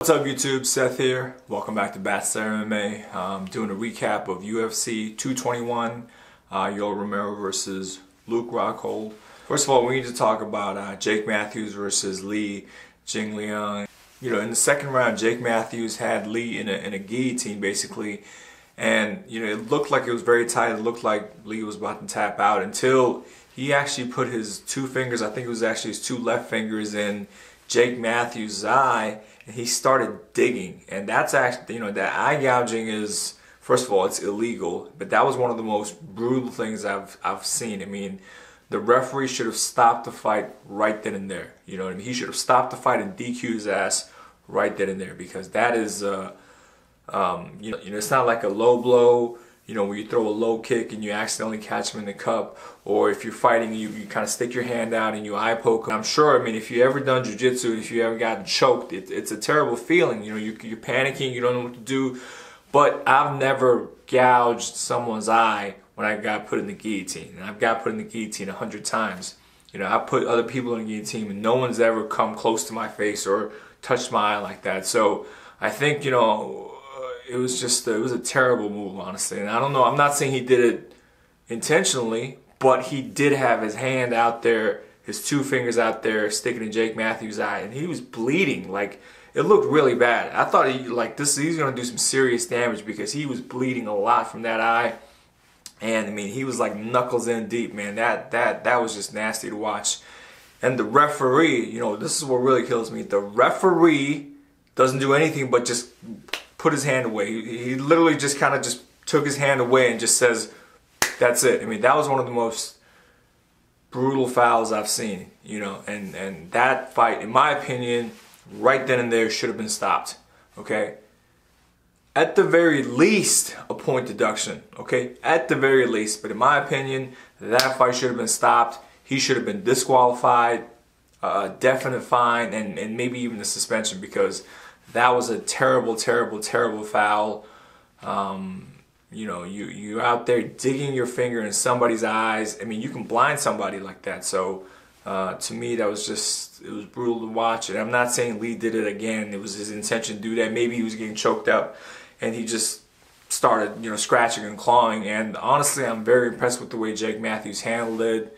What's up YouTube, Seth here. Welcome back to Batster MMA. I'm doing a recap of UFC 221, Yoel Romero versus Luke Rockhold. First of all, we need to talk about Jake Matthews versus Lee JingLiang. You know, in the second round, Jake Matthews had Lee in a guillotine basically, and you know, it looked like it was very tight. It looked like Lee was about to tap out until he actually put his two fingers, I think it was actually his two left fingers, in Jake Matthews' eye, and he started digging. And that's actually, you know, that eye gouging is, first of all, it's illegal, but that was one of the most brutal things I've seen. I mean, the referee should have stopped the fight right then and there. You know what I mean? He should have stopped the fight and DQ'd his ass right then and there, because that is, you know, it's not like a low blow. You know, when you throw a low kick and you accidentally catch him in the cup, or if you're fighting, you kind of stick your hand out and you eye poke him. I'm sure, I mean, if you ever done jiu-jitsu, if you ever gotten choked, it's a terrible feeling. You know, you're panicking, you don't know what to do. But I've never gouged someone's eye when I got put in the guillotine. And I've got put in the guillotine 100 times. You know, I put other people in the guillotine and no one's ever come close to my face or touched my eye like that. So I think, you know, it was a terrible move, honestly. And I don't know, I'm not saying he did it intentionally, but he did have his hand out there, his two fingers out there, sticking in Jake Matthews' eye, and he was bleeding. Like, it looked really bad. I thought he's gonna do some serious damage, because he was bleeding a lot from that eye. And I mean, he was like knuckles in deep, man. That was just nasty to watch. And the referee, you know, this is what really kills me. The referee doesn't do anything but just put his hand away. He literally just kind of just took his hand away and just says, that's it. I mean, that was one of the most brutal fouls I've seen, you know, and that fight, in my opinion, right then and there should have been stopped, okay? At the very least, a point deduction, okay? At the very least. But in my opinion, that fight should have been stopped. He should have been disqualified, definite fine, and maybe even a suspension, because that was a terrible, terrible, terrible foul. You know, you're out there digging your finger in somebody's eyes. I mean, you can blind somebody like that. So to me, that was just, it was brutal to watch. And I'm not saying Lee did it again. It was his intention to do that. Maybe he was getting choked up and he just started, you know, scratching and clawing. And honestly, I'm very impressed with the way Jake Matthews handled it.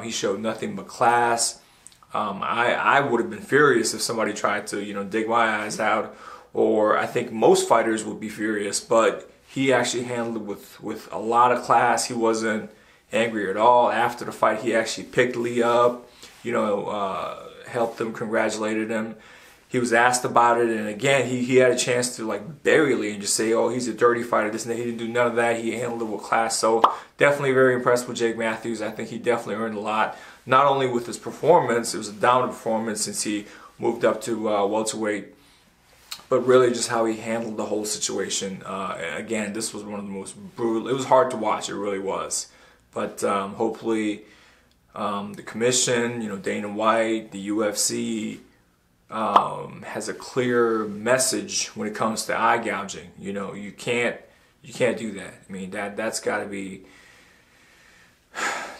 He showed nothing but class. I would have been furious if somebody tried to, you know, dig my eyes out, or I think most fighters would be furious, but he actually handled it with a lot of class. He wasn't angry at all. After the fight, he actually picked Lee up, you know, helped him, congratulated him. He was asked about it, and again, he had a chance to like bury Lee and just say, oh, he's a dirty fighter, this and that. He didn't do none of that. He handled it with class. So definitely very impressed with Jake Matthews. I think he definitely earned a lot, not only with his performance, it was a dominant performance since he moved up to welterweight, but really just how he handled the whole situation. Again, this was one of the most brutal. It was hard to watch, it really was. But hopefully the commission, you know, Dana White, the UFC, has a clear message when it comes to eye gouging. You know, you can't do that. I mean, that's got to be.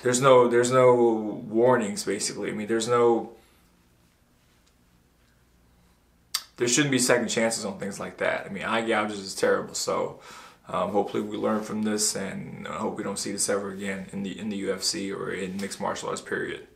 There's no warnings, basically. I mean, there shouldn't be second chances on things like that. I mean, eye gouges is terrible. So hopefully we learn from this, and I hope we don't see this ever again in the UFC or in mixed martial arts, period.